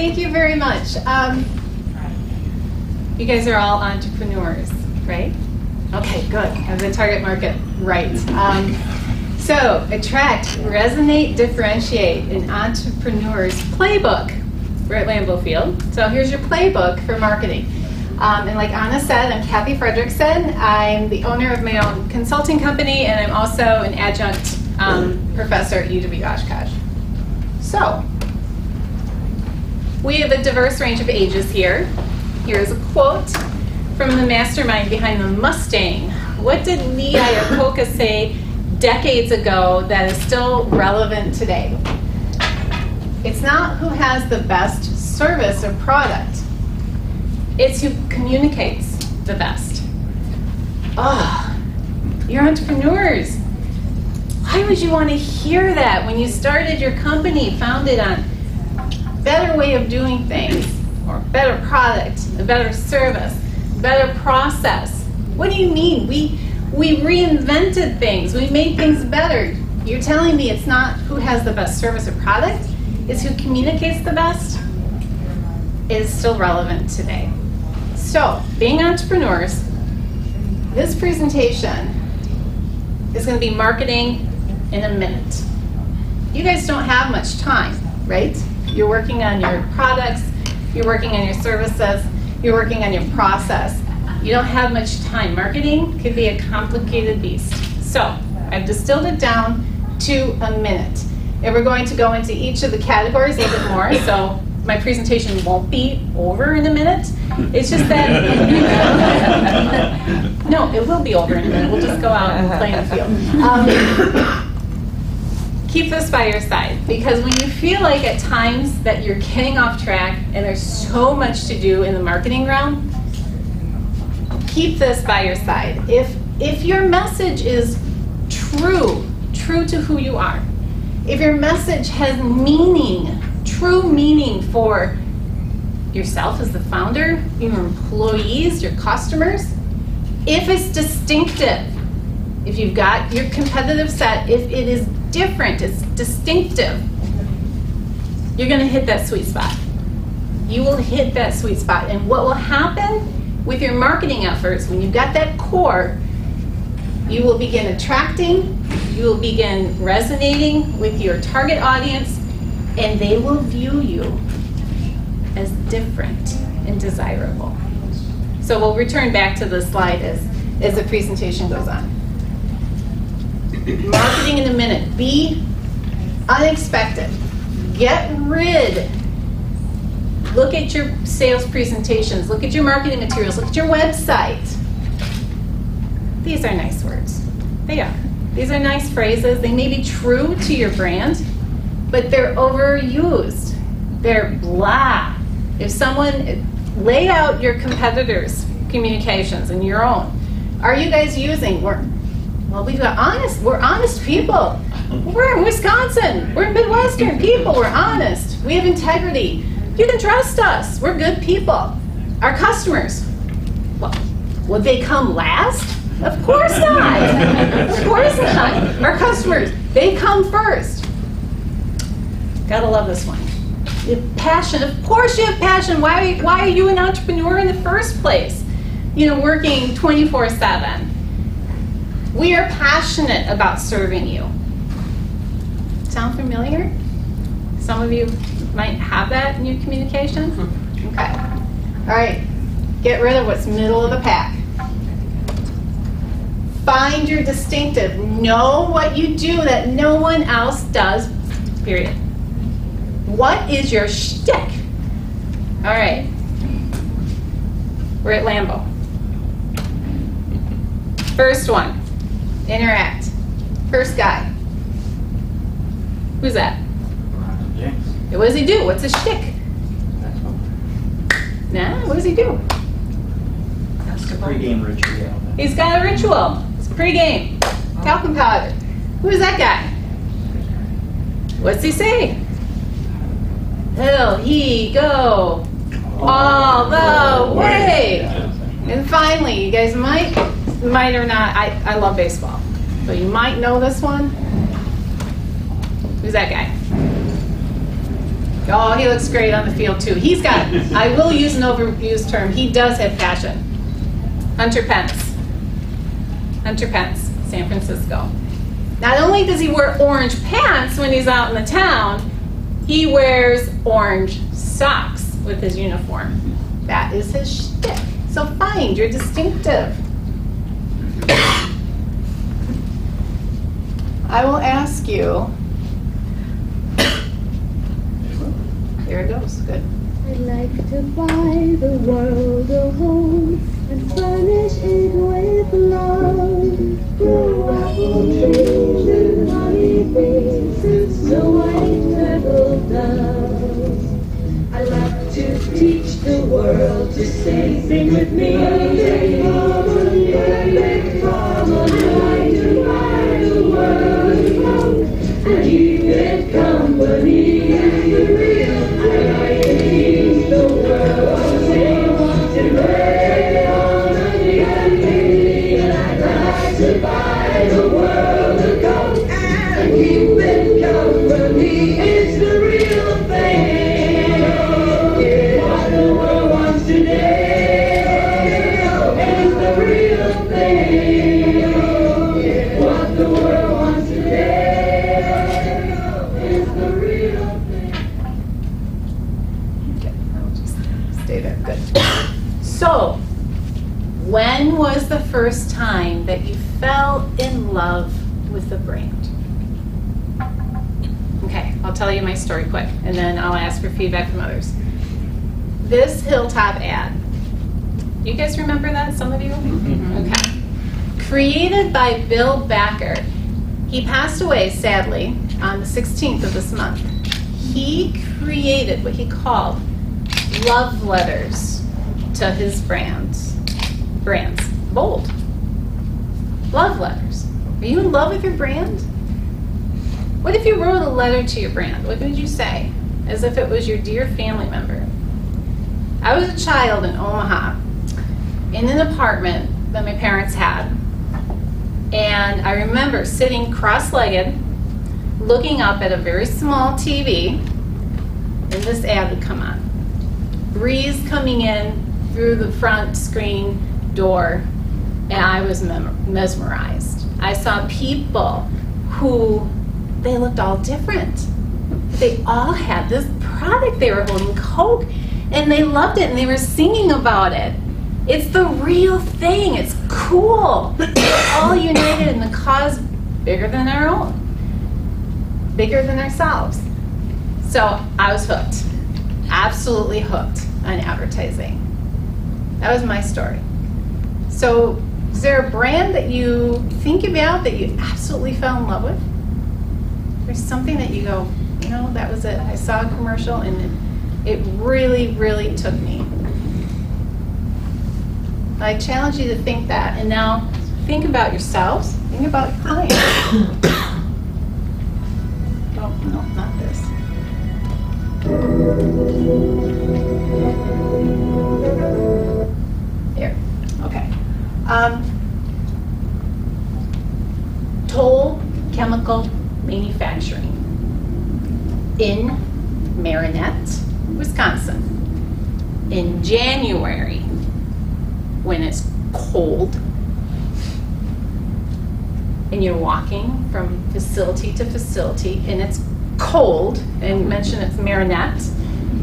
Thank you very much. You guys are all entrepreneurs, right? Okay, good. I have the target market right. So, attract, resonate, differentiate, an entrepreneur's playbook. We're at Lambeau Field. So here's your playbook for marketing. And like Anna said, I'm Kathy Fredrickson. I'm the owner of my own consulting company, and I'm also an adjunct professor at UW-Oshkosh. So, we have a diverse range of ages here. Here's a quote from the mastermind behind the Mustang. What did Lee Iacocca say decades ago that is still relevant today? It's not who has the best service or product. It's who communicates the best. Oh, you're entrepreneurs. Why would you want to hear that when you started your company founded on better way of doing things, or better product, a better service, better process? What do you mean? We reinvented things. We made things better. You're telling me it's not who has the best service or product, it's who communicates the best? Is still relevant today. So, being entrepreneurs, this presentation is going to be marketing in a minute. You guys don't have much time, right? You're working on your products, you're working on your services, you're working on your process. You don't have much time. Marketing could be a complicated beast. So, I've distilled it down to a minute. And we're going to go into each of the categories a little bit more, so my presentation won't be over in a minute. It's just that, no, it will be over in a minute. We'll just go out and play in the field. Keep this by your side, because when you feel like at times that you're getting off track and there's so much to do in the marketing realm, keep this by your side. If your message is true to who you are, if your message has meaning, true meaning for yourself as the founder, your employees, your customers, if it's distinctive, if you've got your competitive set, if it is different, it's distinctive, you're going to hit that sweet spot. You will hit that sweet spot. And what will happen with your marketing efforts, when you've got that core, you will begin attracting, you will begin resonating with your target audience, and they will view you as different and desirable. So we'll return back to the slide as the presentation goes on. Marketing in a minute. Be unexpected. Get rid. Look at your sales presentations. Look at your marketing materials. Look at your website. These are nice words. They are. These are nice phrases. They may be true to your brand, but they're overused. They're blah. If someone, lay out your competitors' communications and your own. Are you guys using, we're honest people. We're in Wisconsin. We're Midwestern people. We're honest. We have integrity. You can trust us. We're good people. Our customers, well, would they come last? Of course not. Of course not. Our customers, they come first. Gotta love this one. You have passion. Of course you have passion. Why are you an entrepreneur in the first place? You know, working 24/7. We are passionate about serving you. Sound familiar? Some of you might have that in your communication. Okay. All right. Get rid of what's middle of the pack. Find your distinctive. Know what you do that no one else does, period. What is your shtick? All right. We're at Lambeau. First one. Interact. First guy. Who's that? James. What does he do? What's his shtick? Nah, what does he do? That's the pregame ritual. He's got a ritual. It's pregame. Talcum powder. Who's that guy? What's he say? Will he go all the way? And finally, you guys might or not, I love baseball, so you might know this one. Who's that guy? Oh, he looks great on the field too. He's got, I will use an overused term, he does have passion. Hunter Pence. Hunter Pence, San Francisco. Not only does he wear orange pants when he's out in the town, he wears orange socks with his uniform. That is his shtick. So find your distinctive. I will ask you. Here it goes. Good. I'd like to buy the world a home and furnish it with love. Grow apple trees and honey bees and snow white turtle doves. I'd like to teach the world to sing with me. Perfect harmony, I'd like to buy the world a home and keep it company. So, when was the first time that you fell in love with the brand? Okay, I'll tell you my story quick, and then I'll ask for feedback from others. This Hilltop ad, you guys remember that, some of you? Okay. Created by Bill Backer. He passed away, sadly, on the 16th of this month. He created what he called love letters to his brands. Bold. Love letters. Are you in love with your brand? What if you wrote a letter to your brand? What would you say? As if it was your dear family member. I was a child in Omaha in an apartment that my parents had. And I remember sitting cross-legged, looking up at a very small TV, and this ad would come on. Breeze coming in through the front screen door, and I was mesmerized. I saw people who, they looked all different. They all had this product they were holding, Coke, and they loved it, and they were singing about it. It's the real thing. It's cool. We're all united in the cause bigger than our own, bigger than ourselves. So I was hooked, absolutely hooked on advertising. That was my story. So is there a brand that you think about that you absolutely fell in love with? There's something that you go, you know, that was it. I saw a commercial and it really, really took me. I challenge you to think that, and now think about yourselves, think about your clients. Oh, no, not this. Here, okay. Toll Chemical Manufacturing in Marinette, Wisconsin. In January, when it's cold and you're walking from facility to facility and it's cold, and mention it's Marinette,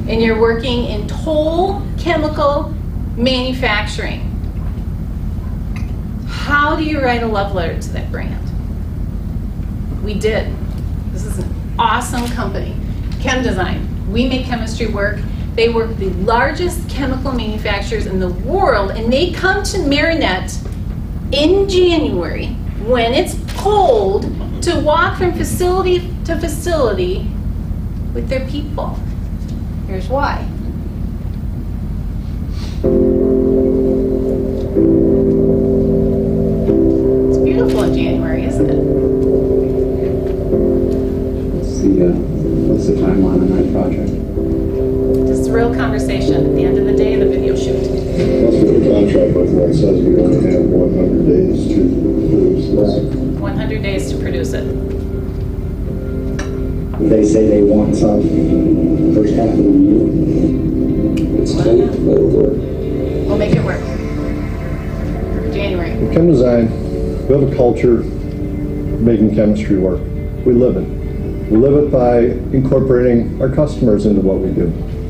and you're working in Toll Chemical Manufacturing. How do you write a love letter to that brand? We did. This is an awesome company. Chem Design. We make chemistry work. They work with the largest chemical manufacturers in the world, and they come to Marinette in January when it's cold to walk from facility to facility with their people. Here's why. It's beautiful in January, isn't it? What's the timeline on that project? Just a real conversation at the end of the day of the video shoot. That's what the contract with one says. We only have 100 days to produce this. 100 days to produce it. They say they want some first half of the year. It's tight, but it'll work. We'll make it work. January. At Chem Design, we have a culture of making chemistry work. We live it. We live it by incorporating our customers into what we do.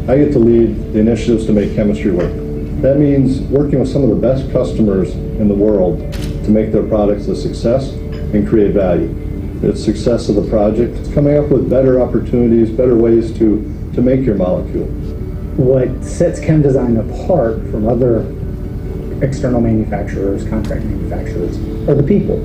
I get to lead the initiatives to make chemistry work. That means working with some of the best customers in the world to make their products a success and create value. It's success of the project. It's coming up with better opportunities, better ways to make your molecule. What sets Chem Design apart from other external manufacturers, contract manufacturers, are the people.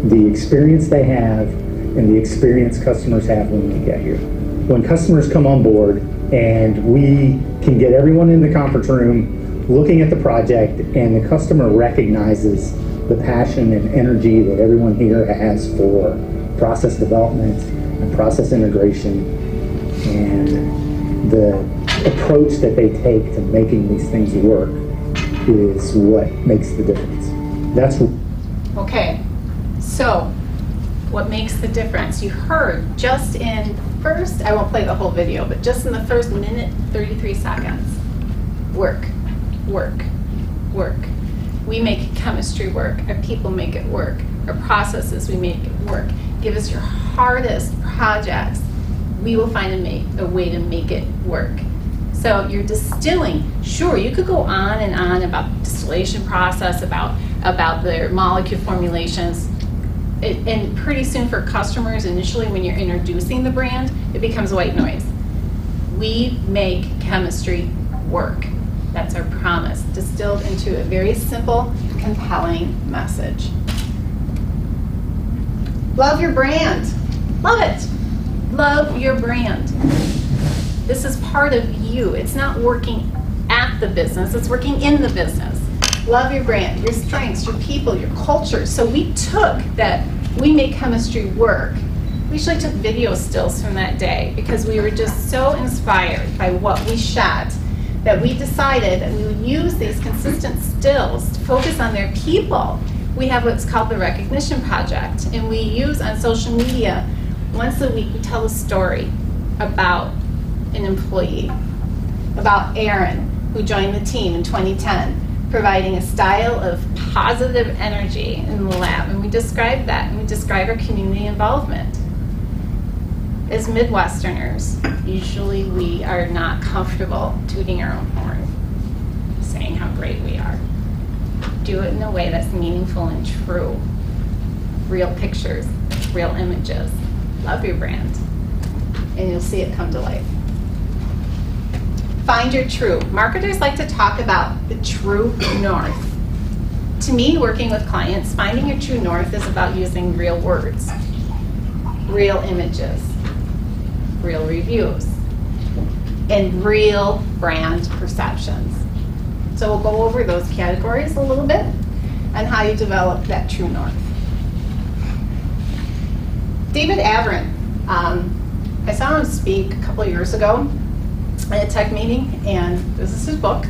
The experience they have and the experience customers have when they get here. When customers come on board and we can get everyone in the conference room looking at the project and the customer recognizes the passion and energy that everyone here has for process development and process integration and the approach that they take to making these things work is what makes the difference. That's Okay, so what makes the difference? You heard just in first, I won't play the whole video, but just in the first minute, 33 seconds, work, work, work. We make chemistry work, our people make it work, our processes, we make it work. Give us your hardest projects, we will find a way to make it work. So you're distilling, sure, you could go on and on about the distillation process, about their molecule formulations, and pretty soon for customers, initially when you're introducing the brand, it becomes white noise. We make chemistry work. That's our promise, distilled into a very simple, compelling message. Love your brand. Love it. Love your brand. This is part of you. It's not working at the business, it's working in the business. Love your brand, your strengths, your people, your culture. So we took that, we make chemistry work. We actually took video stills from that day because we were just so inspired by what we shot that we decided that we would use these consistent stills to focus on their people. We have what's called the Recognition Project, and we use on social media, once a week we tell a story about an employee, about Aaron, who joined the team in 2010, providing a style of positive energy in the lab, and we describe that, and we describe our community involvement. As Midwesterners, usually we are not comfortable tooting our own horn, saying how great we are. Do it in a way that's meaningful and true. Real pictures, real images. Love your brand, and you'll see it come to life. Find your true. Marketers like to talk about the true north. To me, working with clients, finding your true north is about using real words, real images, real reviews, and real brand perceptions. So we'll go over those categories a little bit and how you develop that true north. David Averin, I saw him speak a couple of years ago at a tech meeting, and this is his book.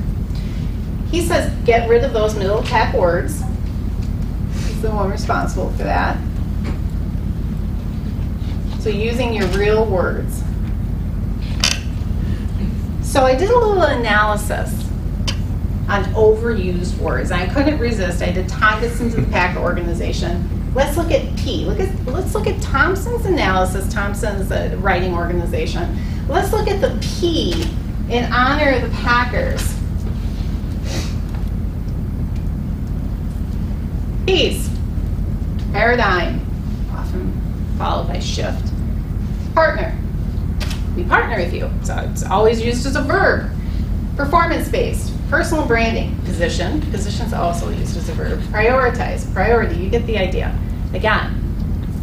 He says, get rid of those middle tech words. He's the one responsible for that. So using your real words. So I did a little analysis on overused words. I couldn't resist. I did tie this into the Packer organization. Let's look at P. Let's look at Thomson's analysis, Thomson's writing organization. Let's look at the P in honor of the Packers. P's, paradigm, often followed by shift. Partner, we partner with you. So it's always used as a verb. Performance-based, personal branding. Position, position's also used as a verb. Prioritize, priority, you get the idea. Again,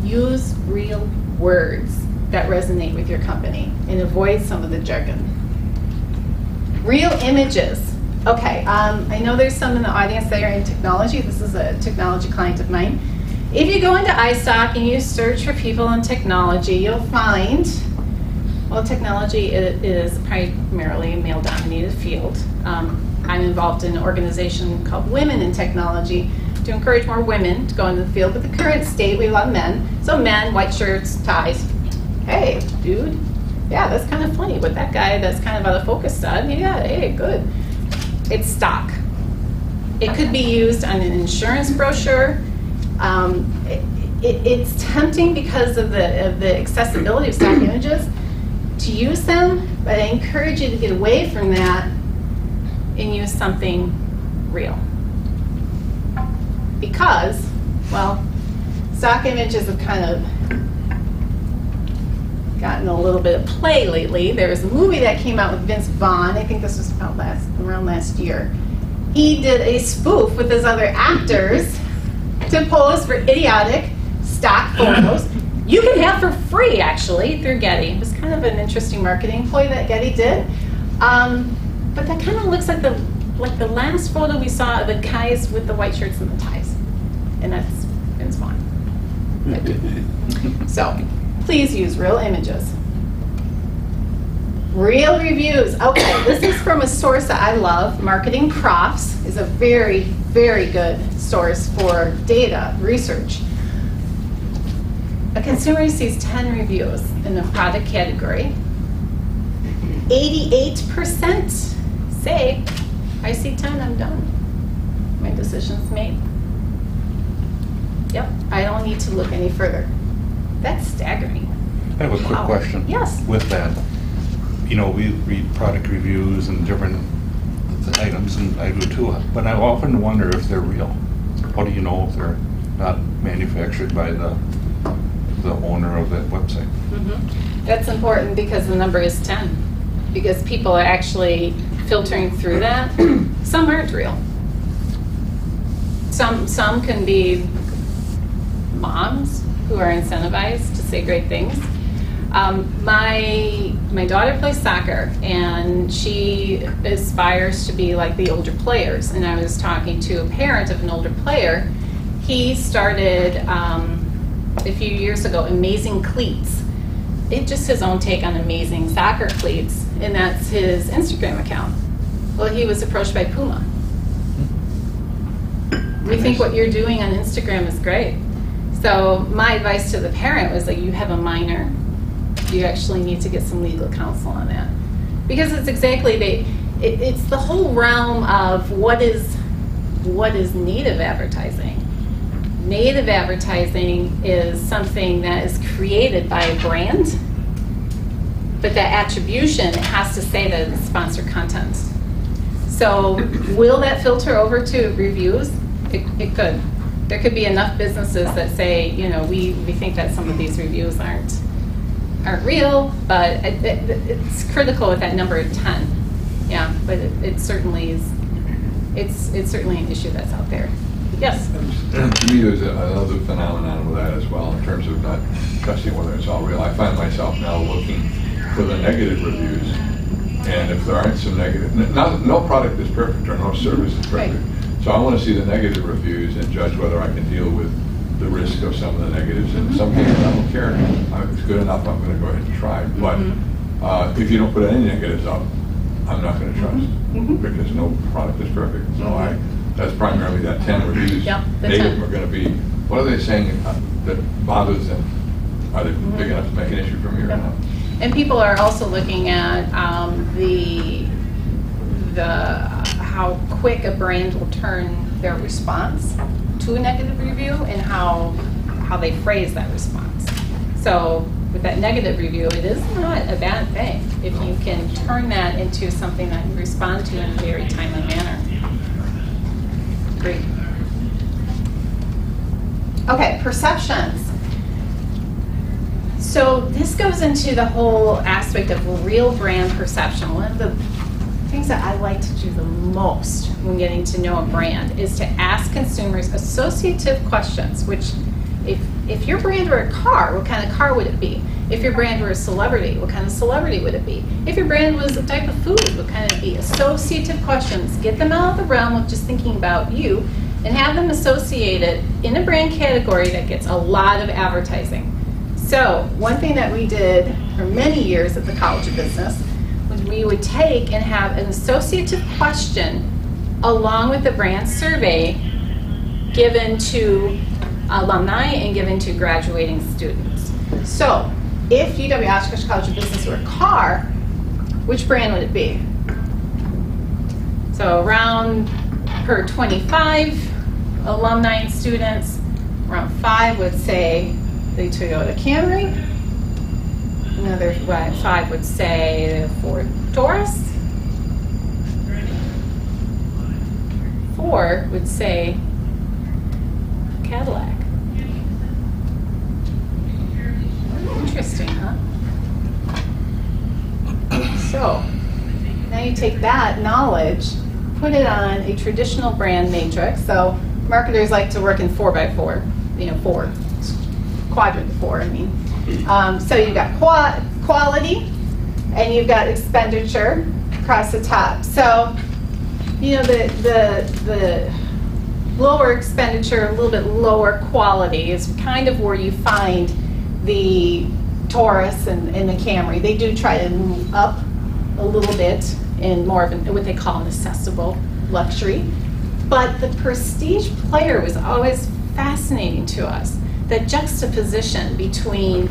use real words that resonate with your company and avoid some of the jargon. Real images. Okay, I know there's some in the audience that are in technology. This is a technology client of mine. If you go into iStock and you search for people in technology, you'll find, well, technology is primarily a male-dominated field. I'm involved in an organization called Women in Technology to encourage more women to go into the field. But the current state, we love men. So men, white shirts, ties, hey, dude, yeah, that's kind of funny what that guy that's kind of out of focus said. Yeah, hey, good. It's stock. It could be used on an insurance brochure. It's tempting because of the accessibility of stock images to use them, but I encourage you to get away from that and use something real. Because, well, stock images have kind of gotten a little bit of play lately. There was a movie that came out with Vince Vaughn. I think this was about around last year. He did a spoof with his other actors to pose for idiotic stock photos. You can have for free, actually, through Getty. It was kind of an interesting marketing ploy that Getty did. But that kind of looks like the last photo we saw of the guys with the white shirts and the ties. And that's Vince Vaughn. So, please use real images. Real reviews. Okay, this is from a source that I love. Marketing Profs is a very, very good source for data research. A consumer sees 10 reviews in the product category. 88% say, I see 10, I'm done. My decision's made. Yep, I don't need to look any further. That's staggering. I have a quick question. Yes. With that, you know, we read product reviews and different items, and I do too, but I often wonder if they're real. How do you know if they're not manufactured by the owner of that website? Mm-hmm. That's important because the number is 10. Because people are actually filtering through that. Some aren't real. Some can be moms who are incentivized to say great things. My daughter plays soccer, and she aspires to be like the older players. And I was talking to a parent of an older player. He started a few years ago Amazing Cleats. It's just his own take on amazing soccer cleats, and that's his Instagram account. Well, he was approached by Puma. We think what you're doing on Instagram is great. So my advice to the parent was like, you have a minor. You actually need to get some legal counsel on that. Because it's exactly, it's the whole realm of what is native advertising. Native advertising is something that is created by a brand, but that attribution has to say that it's sponsored content. So will that filter over to reviews? It could. There could be enough businesses that say, you know, we think that some of these reviews aren't real, but it's critical with that number of 10. Yeah, but it certainly is. It's certainly an issue that's out there. Yes. To me, there's another phenomenon with that as well, in terms of not trusting whether it's all real. I find myself now looking for the negative reviews, and if there aren't some negative, no product is perfect or no service is perfect. Right. So I want to see the negative reviews and judge whether I can deal with the risk of some of the negatives. And in some cases, I don't care. If it's good enough, I'm going to go ahead and try. But if you don't put any negatives up, I'm not going to trust, because no product is perfect. So that's primarily that 10 reviews. Yep, Negative are going to be, what are they saying that bothers them? Are they big enough to make an issue for me or not? And people are also looking at how quick a brand will turn their response to a negative review and how they phrase that response. So with that negative review, it is not a bad thing if you can turn that into something that you respond to in a very timely manner. Great. Okay, perceptions. So this goes into the whole aspect of real brand perception. One of the things that I like to do the most when getting to know a brand is to ask consumers associative questions, which if your brand were a car, what kind of car would it be? If your brand were a celebrity, what kind of celebrity would it be? If your brand was a type of food, what kind of be? Associative questions. Get them out of the realm of just thinking about you and have them associated in a brand category that gets a lot of advertising. So one thing that we did for many years at the College of Business was we would take and have an associative question along with the brand survey given to alumni and given to graduating students. So if UW Oshkosh College of Business were a car, which brand would it be? So around per 25 alumni and students, around 5 would say the Toyota Camry. Another 5 would say the Ford Taurus. 4 would say Cadillac. Interesting, huh? So, now you take that knowledge, put it on a traditional brand matrix. So, marketers like to work in 4x4, you know, 4, quadrant 4, I mean. So you've got quality, and you've got expenditure across the top. So, you know, the lower expenditure, a little bit lower quality is kind of where you find the Taurus and the Camry. They do try to move up a little bit in more of what they call an accessible luxury. But the prestige player was always fascinating to us. That juxtaposition between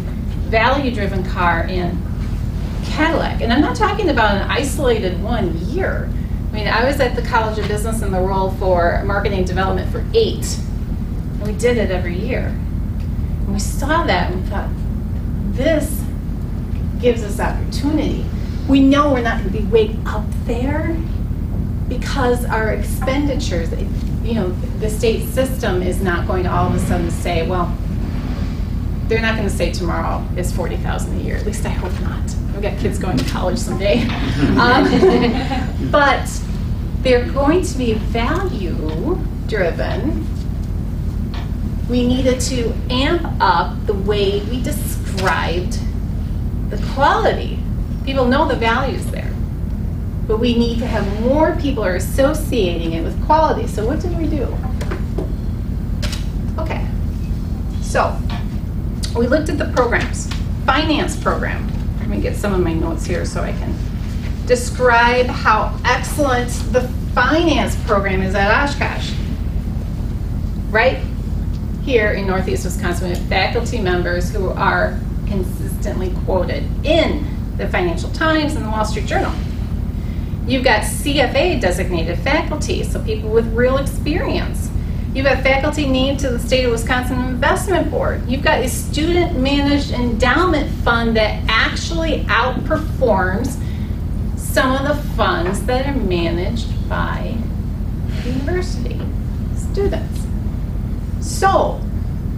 value-driven car and Cadillac. And I'm not talking about an isolated 1 year. I mean, I was at the College of Business in the role for marketing development for 8. And we did it every year. And we saw that and we thought, this gives us opportunity. We know we're not going to be way up there because our expenditures, you know, the state system is not going to all of a sudden say, well, they're not going to say tomorrow is $40,000 a year. At least I hope not. We've got kids going to college someday. But they're going to be value driven. We needed to amp up the way we described the quality. People know the value's there, but we need to have more people are associating it with quality. So what did we do? Okay, so we looked at the programs. Finance program. Let me get some of my notes here so I can describe how excellent the finance program is at Oshkosh. Right here in Northeast Wisconsin, we have faculty members who are consistently quoted in the Financial Times and the Wall Street Journal. You've got CFA designated faculty, so people with real experience. You've got faculty named to the State of Wisconsin Investment Board. You've got a student-managed endowment fund that actually outperforms some of the funds that are managed by the university students. So,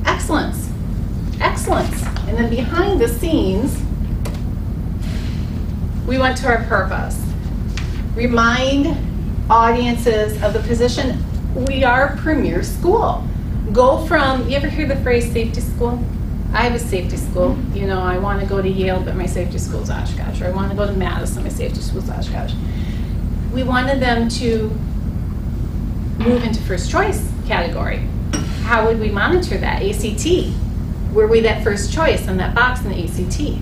excellence, excellence. And then behind the scenes, we went to our purpose. Remind audiences of the position. We are a premier school. Go from, you ever hear the phrase safety school? I have a safety school. You know, I want to go to Yale, but my safety school is Oshkosh. Or I want to go to Madison, my safety school is Oshkosh. We wanted them to move into first choice category. How would we monitor that? ACT. Were we that first choice in that box in the ACT?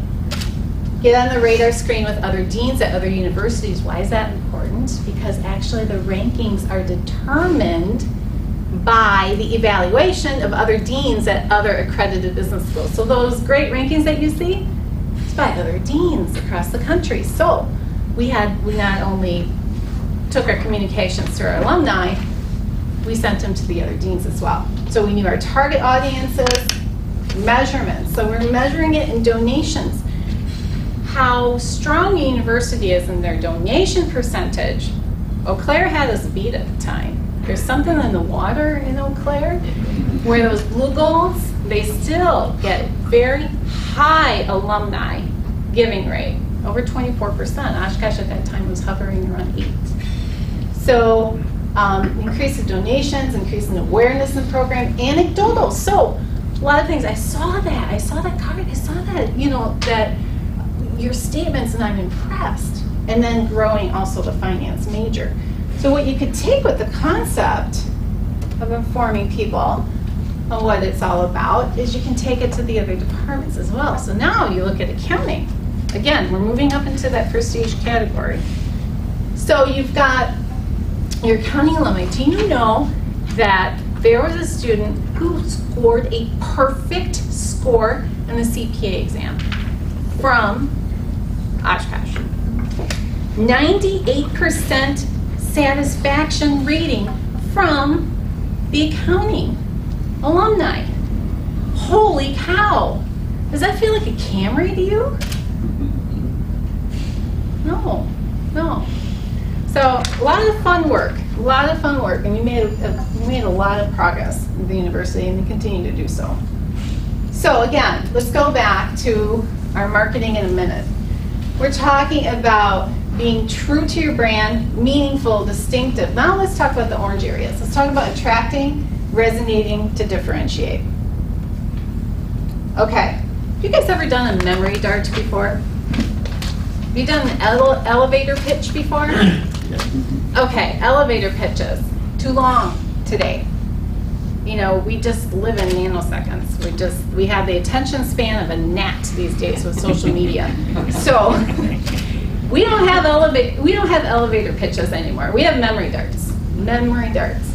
Get on the radar screen with other deans at other universities. Why is that important? Because actually the rankings are determined by the evaluation of other deans at other accredited business schools. So those great rankings that you see, it's by other deans across the country. So we not only took our communications to our alumni, we sent them to the other deans as well. So we knew our target audiences, measurements. So we're measuring it in donations. How strong a university is in their donation percentage. Eau Claire had us beat at the time. There's something in the water in Eau Claire where those blue golds, they still get very high alumni giving rate, over 24%. Oshkosh at that time was hovering around 8. So increase the donations, increase in awareness in the program, anecdotal. So a lot of things, I saw that card, I saw that, you know, that your statements and I'm impressed. And then growing also the finance major. So what you could take with the concept of informing people on what it's all about is you can take it to the other departments as well. So now you look at accounting. Again, we're moving up into that prestige category. So you've got your accounting alumni. Do you know that there was a student who scored a perfect score in the CPA exam? from Oshkosh. 98% satisfaction rating from the accounting alumni. Holy cow! Does that feel like a Camry to you? No, no. So a lot of fun work, and we made a lot of progress at the university, and we continue to do so. So again, let's go back to our marketing in a minute. We're talking about being true to your brand, meaningful, distinctive. Now let's talk about the orange areas. Let's talk about attracting, resonating, to differentiate. Okay, have you guys ever done a memory dart before? Have you done an elevator pitch before? Okay, elevator pitches. Too long today. You know, we just live in nanoseconds. We have the attention span of a gnat these days with social media. So we don't have elevator pitches anymore. We have memory darts. Memory darts.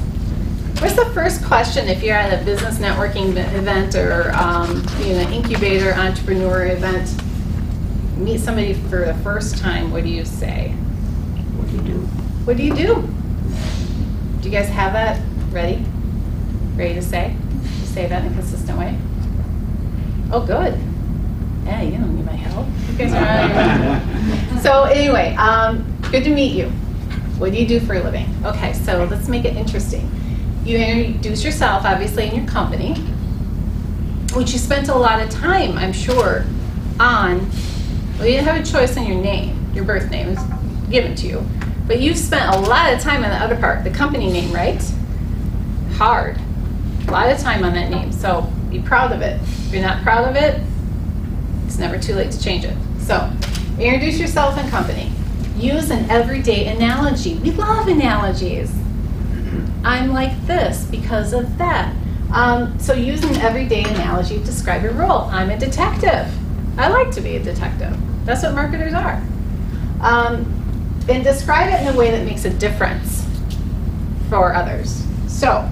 What's the first question if you're at a business networking event or an incubator entrepreneur event? Meet somebody for the first time. What do you say? What do you do? What do you do? Do you guys have that ready? Ready to say? Say that in a consistent way? Oh, good. Yeah, you don't need my help. You guys are So anyway, good to meet you. What do you do for a living? Okay, so let's make it interesting. You introduce yourself, obviously, in your company, which you spent a lot of time, I'm sure, on. Well, you didn't have a choice in your name. Your birth name was given to you. But you spent a lot of time on the other part, the company name, right? Hard. A lot of time on that name, so be proud of it. If you're not proud of it, it's never too late to change it. So, introduce yourself and company. Use an everyday analogy. We love analogies. I'm like this because of that. So use an everyday analogy to describe your role. I'm a detective. I like to be a detective. That's what marketers are. And describe it in a way that makes a difference for others. So,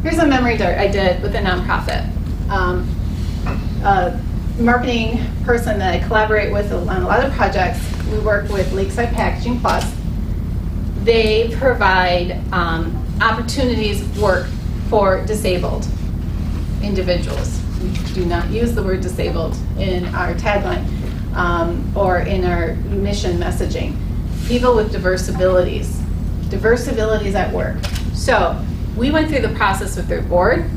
here's a memory dart I did with a nonprofit. A marketing person that I collaborate with on a lot of projects. We work with Lakeside Packaging Plus. They provide opportunities work for disabled individuals. We do not use the word disabled in our tagline or in our mission messaging. People with diverse abilities. Diverse abilities at work. So we went through the process with their board,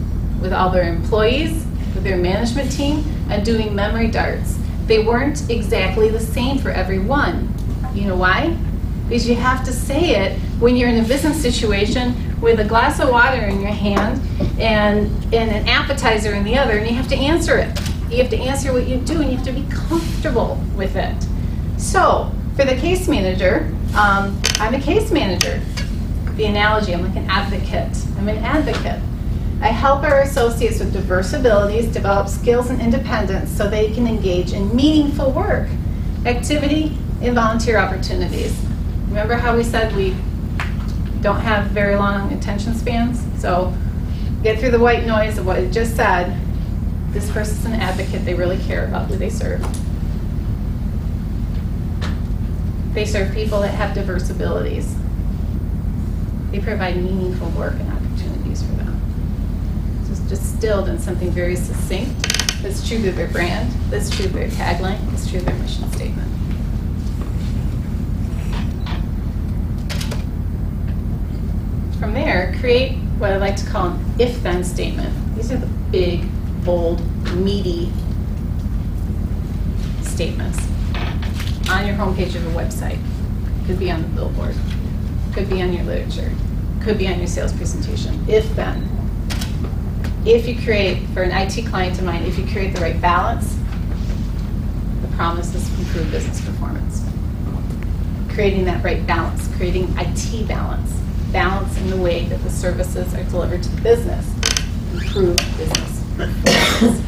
with all their employees, with their management team, and doing memory darts. They weren't exactly the same for everyone. You know why? Because you have to say it when you're in a business situation with a glass of water in your hand and an appetizer in the other, and you have to answer it. You have to answer what you do, and you have to be comfortable with it. So, for the case manager, I'm a case manager. The analogy, I'm like an advocate. I'm an advocate. I help our associates with diverse abilities develop skills and independence so they can engage in meaningful work, activity, and volunteer opportunities. Remember how we said we don't have very long attention spans? So get through the white noise of what I just said. This person's an advocate. They really care about who they serve. They serve people that have diverse abilities. They provide meaningful work and opportunities for them. So it's distilled in something very succinct that's true to their brand, that's true to their tagline, that's true to their mission statement. From there, create what I like to call an if-then statement. These are the big, bold, meaty statements on your homepage of a website. Could be on the billboard. Could be on your literature. Could be on your sales presentation. If-then. If you create, for an IT client of mine, if you create the right balance, the promise is improved business performance. Creating that right balance, creating IT balance. Balance in the way that the services are delivered to the business, improve business performance.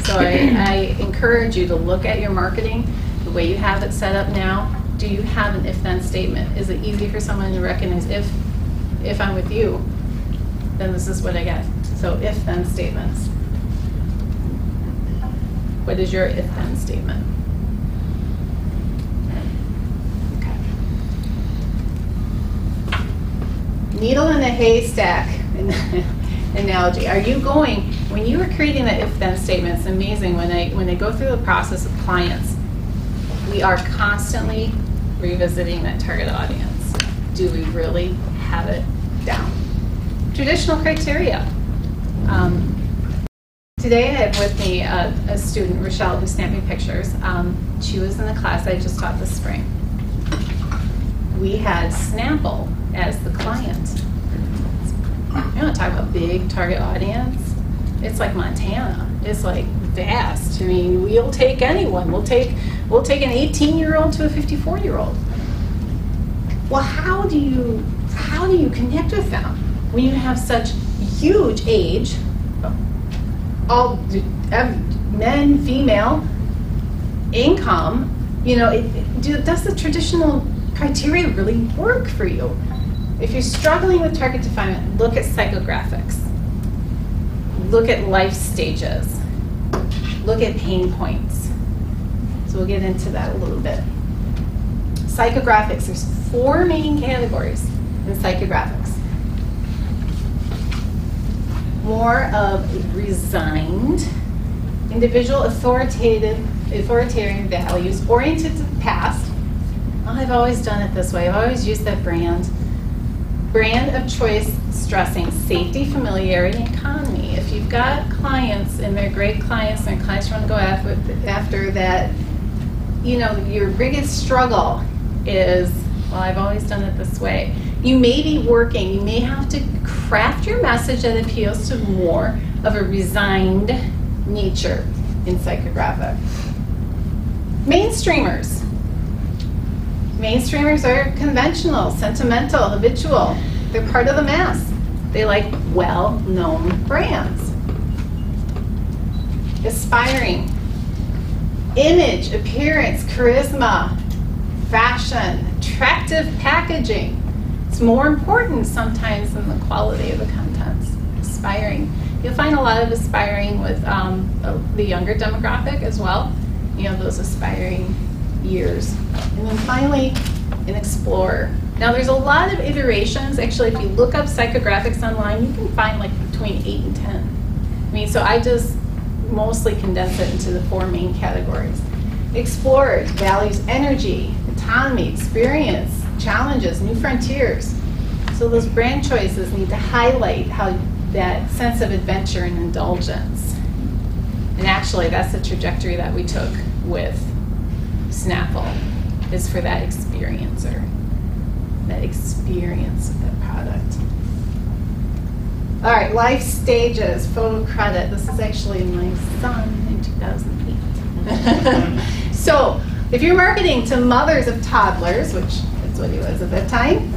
So I encourage you to look at your marketing, the way you have it set up now. Do you have an if-then statement? Is it easy for someone to recognize if I'm with you, then this is what I get. So if-then statements. What is your if-then statement? needle in a haystack analogy. Are you going, when you were creating the if-then statement, it's amazing when I go through the process of clients, we are constantly revisiting that target audience. Do we really have it down? Traditional criteria. Today I have with me a student, Rochelle, who's snapping pictures. She was in the class I just taught this spring. We had Snapple as the client. You want to talk about big target audience? It's like Montana. It's like vast. I mean, we'll take anyone. We'll take an 18-year-old to a 54-year-old. Well, how do you connect with them when you have such huge age, all men, female, income? You know, does the traditional criteria really work for you? If you're struggling with target definement, look at psychographics. Look at life stages. Look at pain points. So we'll get into that a little bit. Psychographics, there's 4 main categories in psychographics. More of a resigned individual, authoritarian values, oriented to the past. Oh, I've always done it this way. I've always used that brand. Brand of choice, stressing safety, familiarity, and economy. If you've got clients and they're great clients and clients you want to go after that, you know, your biggest struggle is, well, I've always done it this way. You may be working, you may have to craft your message that appeals to more of a resigned nature in psychographic. Mainstreamers. Mainstreamers are conventional, sentimental, habitual. They're part of the mass. They like well-known brands. Aspiring. Image, appearance, charisma, fashion, attractive packaging. It's more important sometimes than the quality of the contents. Aspiring. You'll find a lot of aspiring with the younger demographic as well. You know, those aspiring years. And then finally, an explorer. Now there's a lot of iterations. Actually, if you look up psychographics online, you can find like between 8 and 10. I mean, so I just mostly condense it into the 4 main categories. Explorers values energy, autonomy, experience, challenges, new frontiers. So those brand choices need to highlight how that sense of adventure and indulgence. And actually, that's the trajectory that we took with Snapple, is for that experiencer, that experience of that product. All right, life stages, photo credit. This is actually my son in 2008. So, if you're marketing to mothers of toddlers, which is what he was at that time,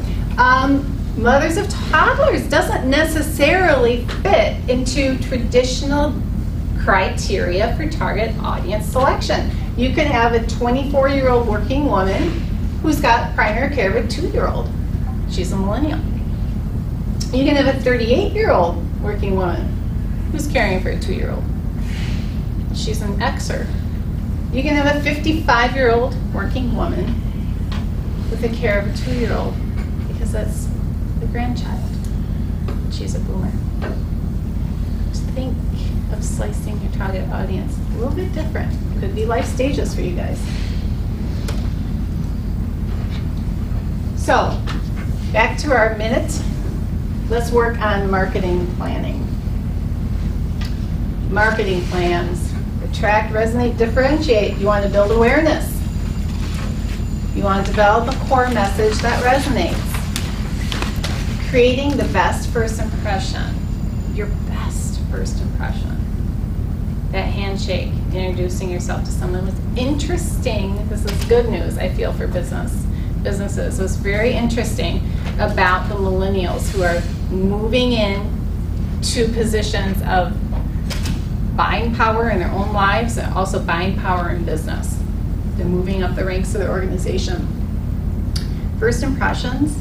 mothers of toddlers doesn't necessarily fit into traditional criteria for target audience selection. You can have a 24-year-old working woman who's got primary care of a 2-year-old. She's a millennial. You can have a 38-year-old working woman who's caring for a 2-year-old. She's an Xer. You can have a 55-year-old working woman with the care of a 2-year-old because that's the grandchild. She's a boomer. Just think of slicing your target audience a little bit different. Could be life stages for you guys. So, back to our minute. Let's work on marketing planning. Marketing plans. Attract, resonate, differentiate. You want to build awareness. You want to develop a core message that resonates. Creating the best first impression. Your best first impression. That handshake, introducing yourself to someone was interesting. This is good news, I feel, for businesses. It was very interesting about the millennials who are moving in to positions of buying power in their own lives and also buying power in business. They're moving up the ranks of their organization. First impressions,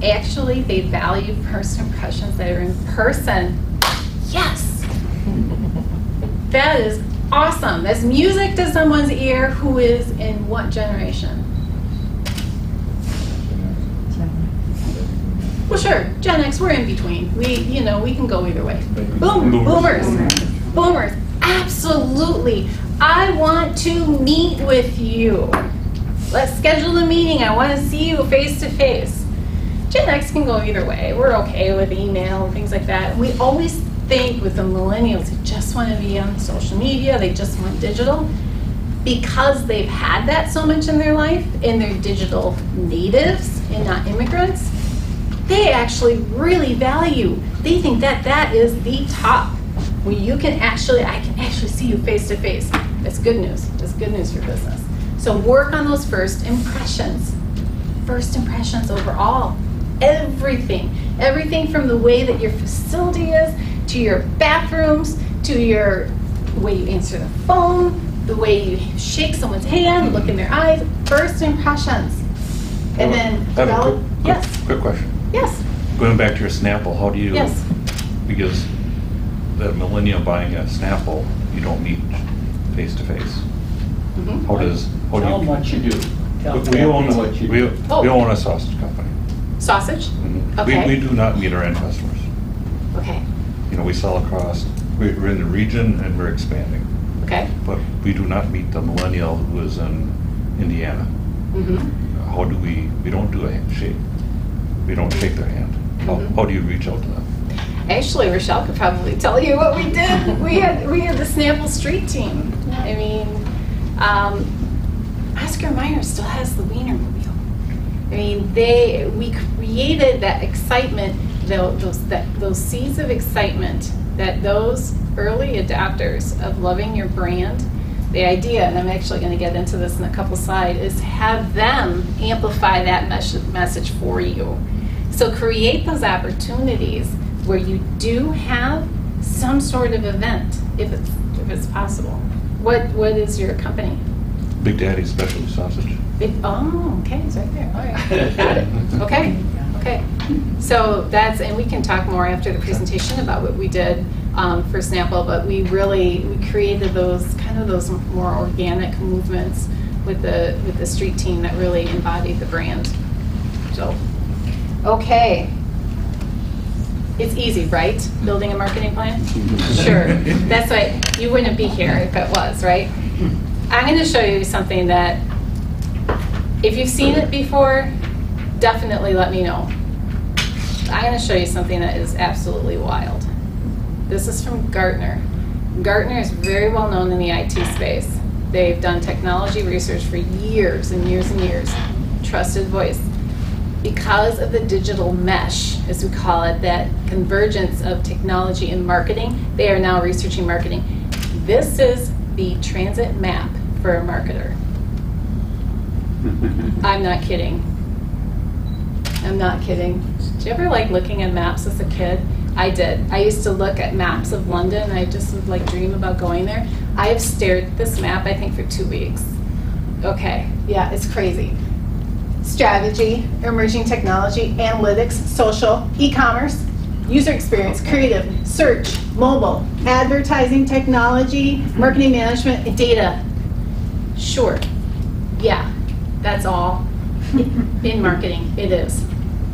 actually they value first impressions that are in person. Yes! That is awesome. That's music to someone's ear who is in what generation? Well, sure, Gen X, we're in between. We can go either way. Boomers, absolutely. I want to meet with you. Let's schedule a meeting. I want to see you face to face. Gen X can go either way. We're okay with email and things like that. We always think with the millennials, they just want to be on social media, they just want digital. Because they've had that so much in their life, and they're digital natives and not immigrants, they actually really value, they think that that is the top, where I can actually see you face to face. That's good news. That's good news for business. So work on those first impressions. First impressions overall. Everything from the way that your facility is, to your bathrooms, to your way you answer the phone, the way you shake someone's hand, look in their eyes. First impressions. And then develop. Yes. Quick question. Yes. Going back to your Snapple, how do you? Yes. Because the millennial buying a Snapple, you don't meet face to face. How do Tell them you? what you do. Tell We Kathy own what you we do. own a sausage company. Sausage? Mhm. Okay. We do not meet our end customers. Okay. We sell across. We're in the region and we're expanding, Okay. but we do not meet the millennial who is in Indiana. How do we? We don't do a handshake. We don't shake their hand. How do you reach out to them? Actually, Rochelle could probably tell you what we did. We had the Snapple Street team. I mean, Oscar Mayer still has the Wienermobile. I mean, we created that excitement, those seeds of excitement, that those early adopters of loving your brand. The idea, and I'm actually going to get into this in a couple slides, is have them amplify that message for you. So create those opportunities where you do have some sort of event, if it's possible. What is your company? Big Daddy Specialty Sausage. Okay, it's right there. All right, got it. Okay. So and we can talk more after the presentation about what we did for Snapple, but we created those more organic movements with the street team that really embodied the brand. So, okay. It's easy, right? Building a marketing plan? Sure. That's why you wouldn't be here if it was, right? I'm going to show you something that, if you've seen it before, definitely let me know. I'm going to show you something that is absolutely wild. This is from Gartner. Gartner is very well known in the IT space. They've done technology research for years and years and years. Trusted voice. Because of the digital mesh, as we call it, that convergence of technology and marketing, they are now researching marketing. This is the transit map for a marketer. I'm not kidding. Did you ever like looking at maps as a kid? I did. I used to look at maps of London, and I just would like dream about going there. I have stared at this map, I think, for 2 weeks. Okay, yeah, it's crazy. Strategy, emerging technology, analytics, social, e-commerce, user experience, creative, search, mobile, advertising technology, marketing management, and data. Sure, yeah, that's all in marketing. It is.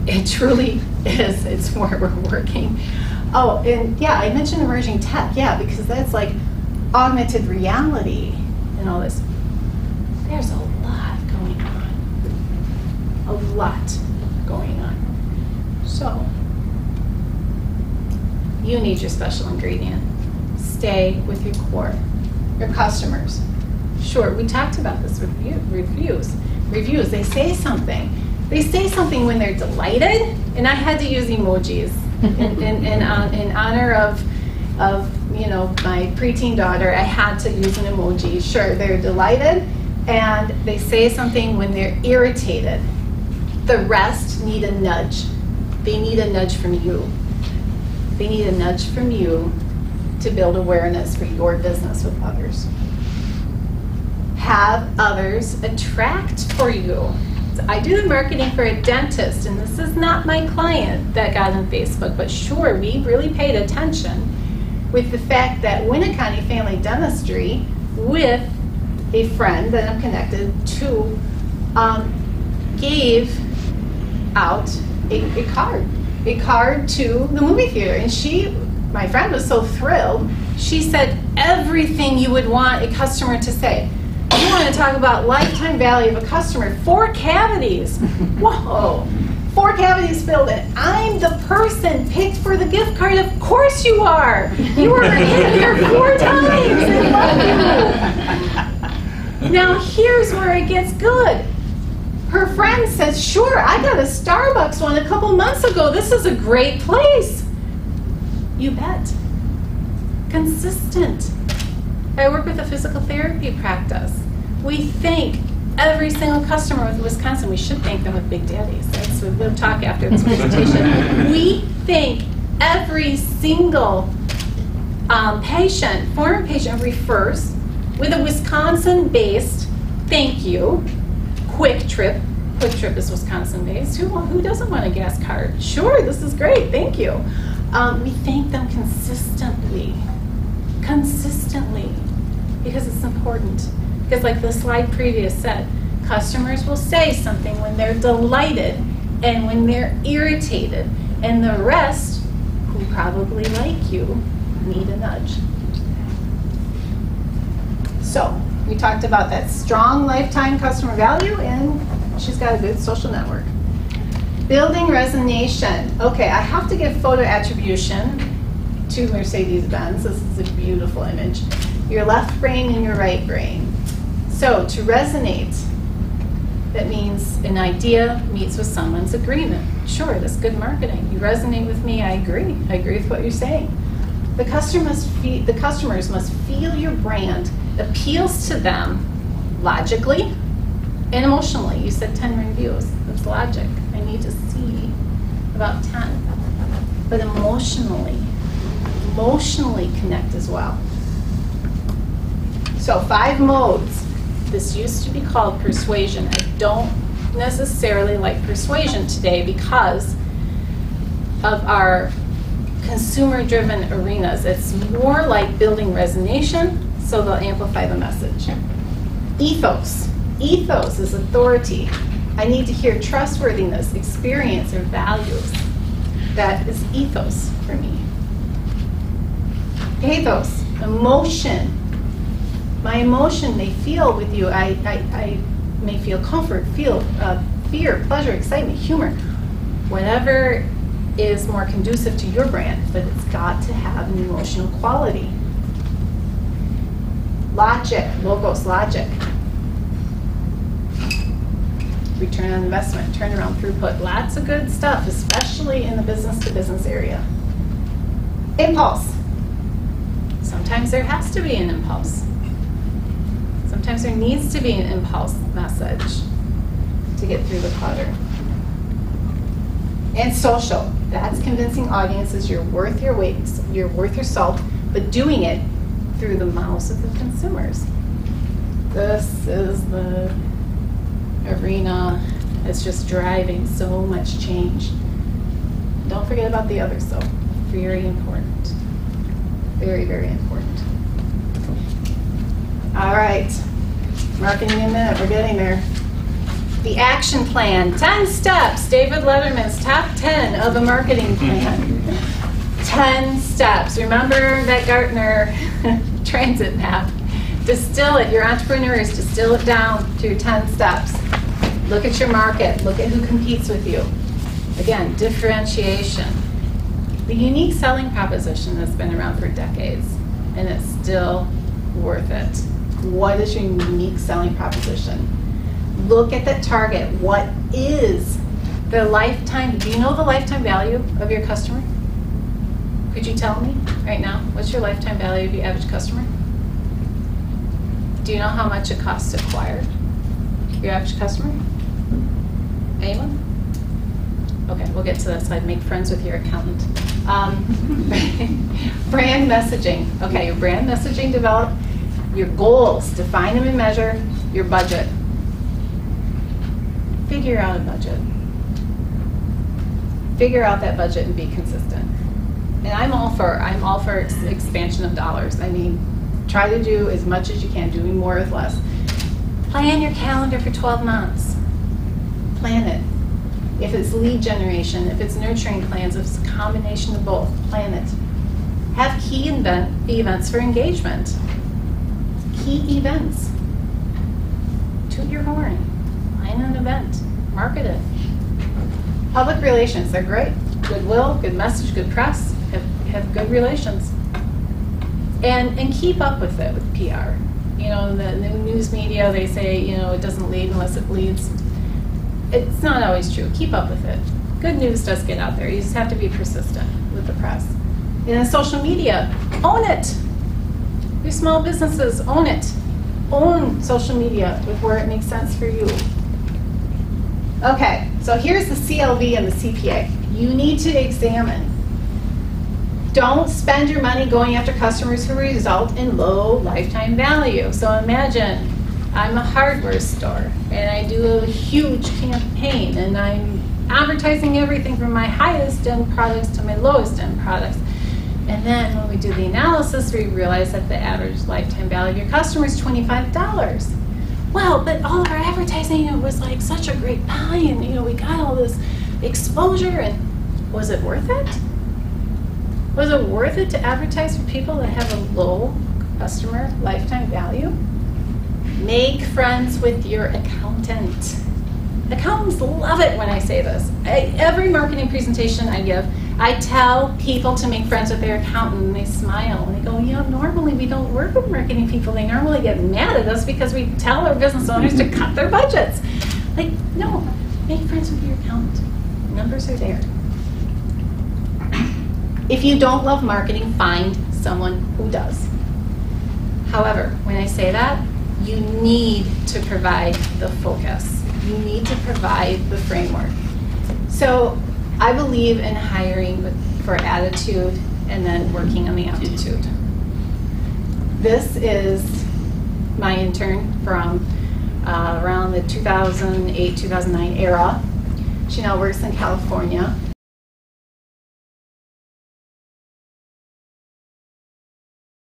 It truly is. It's where we're working. Oh, and yeah, I mentioned emerging tech, yeah, because that's like augmented reality and all this. There's a lot going on. A lot going on. So, you need your special ingredient. Stay with your core, your customers. Sure, we talked about this with reviews. Reviews, they say something. They say something when they're delighted, and I had to use emojis in honor of my preteen daughter. I had to use an emoji. Sure, they're delighted, and they say something when they're irritated. The rest need a nudge. They need a nudge from you. They need a nudge from you to build awareness for your business with others. Have others attract for you. So I do the marketing for a dentist, and this is not my client that got on Facebook, but sure, we really paid attention with the fact that Winneconne Family Dentistry, with a friend that I'm connected to, gave out a card a card to the movie theater. And my friend was so thrilled. She said everything you would want a customer to say. You want to talk about lifetime value of a customer. 4 cavities. Whoa. 4 cavities filled in. I'm the person picked for the gift card. Of course you are. You were in here 4 times. I love you. Now here's where it gets good. Her friend says, sure, I got a Starbucks one a couple months ago. This is a great place. You bet. Consistent. I work with a physical therapy practice. We thank every single customer with Wisconsin. We should thank them with Big Daddies. We'll talk after this presentation. We thank every single former patient refers with a Wisconsin-based thank you. Quick Trip. Quick Trip is Wisconsin-based. Who doesn't want a gas card? Sure, this is great. Thank you. We thank them consistently. Consistently. Because it's important. Because like the slide previous said, customers will say something when they're delighted and when they're irritated. And the rest, who probably like you, need a nudge. So, we talked about that strong lifetime customer value, and she's got a good social network. Building resonation. Okay, I have to give photo attribution to Mercedes-Benz. This is a beautiful image. Your left brain and your right brain. So to resonate, that means an idea meets with someone's agreement. Sure, that's good marketing. You resonate with me, I agree. I agree with what you're saying. The customers must feel your brand appeals to them logically and emotionally. You said 10 reviews. That's logic. I need to see about 10. But emotionally connect as well. So 5 modes. This used to be called persuasion. I don't necessarily like persuasion today because of our consumer-driven arenas. It's more like building resonation, so they'll amplify the message. Ethos. Ethos is authority. I need to hear trustworthiness, experience, or values. That is ethos for me. Pathos. Emotion. My emotion may feel with you. I may feel comfort, feel fear, pleasure, excitement, humor. Whatever is more conducive to your brand, but it's got to have an emotional quality. Logic, logos, logic. Return on investment, turnaround, throughput, lots of good stuff, especially in the business-to-business area. Impulse. Sometimes there has to be an impulse. Sometimes there needs to be an impulse message to get through the clutter. And social. That's convincing audiences you're worth your weight, you're worth your salt, but doing it through the mouths of the consumers. This is the arena that's just driving so much change. Don't forget about the others though. Very important. Very, very important. All right. Marketing in a minute. We're getting there. The action plan. 10 steps. David Letterman's top 10 of a marketing plan. 10 steps. Remember that Gartner transit map. Distill it. Your entrepreneurs, distill it down to your 10 steps. Look at your market. Look at who competes with you. Again, differentiation. The unique selling proposition that's been around for decades, and it's still worth it. What is your unique selling proposition? Look at that target. What is the lifetime? Do you know the lifetime value of your customer? Could you tell me right now? What's your lifetime value of your average customer? Do you know how much it costs to acquire your average customer? Anyone? Okay, we'll get to that slide. Make friends with your accountant. Brand messaging. Okay, your brand messaging develop. Your goals, define them and measure. Your budget. Figure out a budget. Figure out that budget and be consistent. And I'm all for expansion of dollars. I mean, try to do as much as you can, doing more with less. Plan your calendar for 12 months. Plan it. if it's lead generation, if it's nurturing plans, if it's a combination of both, plan it. Have key events for engagement. Key events. Toot your horn. Plan an event. Market it. Public relations, they're great. Goodwill, good message, good press. Have good relations. And keep up with it with PR. You know, the news media, they say, you know, it doesn't lead unless it bleeds. It's not always true. Keep up with it. Good news does get out there. You just have to be persistent with the press. And then social media, own it. Your small businesses, own it. Own social media with where it makes sense for you. Okay, so here's the CLV and the CPA. You need to examine. Don't spend your money going after customers who result in low lifetime value. So imagine I'm a hardware store and I do a huge campaign and I'm advertising everything from my highest end products to my lowest end products. And then when we do the analysis, we realize that the average lifetime value of your customer is $25. Well, but all of our advertising, it was like such a great buy, and you know, we got all this exposure, and was it worth it? Was it worth it to advertise for people that have a low customer lifetime value? Make friends with your accountant. Accountants love it when I say this. Every marketing presentation I give, I tell people to make friends with their accountant, and they smile and they go, you know, normally we don't work with marketing people. They normally get mad at us because we tell our business owners to cut their budgets. Like, no, make friends with your accountant. Numbers are there. If you don't love marketing, find someone who does. However, when I say that, you need to provide the focus. You need to provide the framework. So I believe in hiring for attitude and then working on the aptitude. This is my intern from around the 2008-2009 era. She now works in California.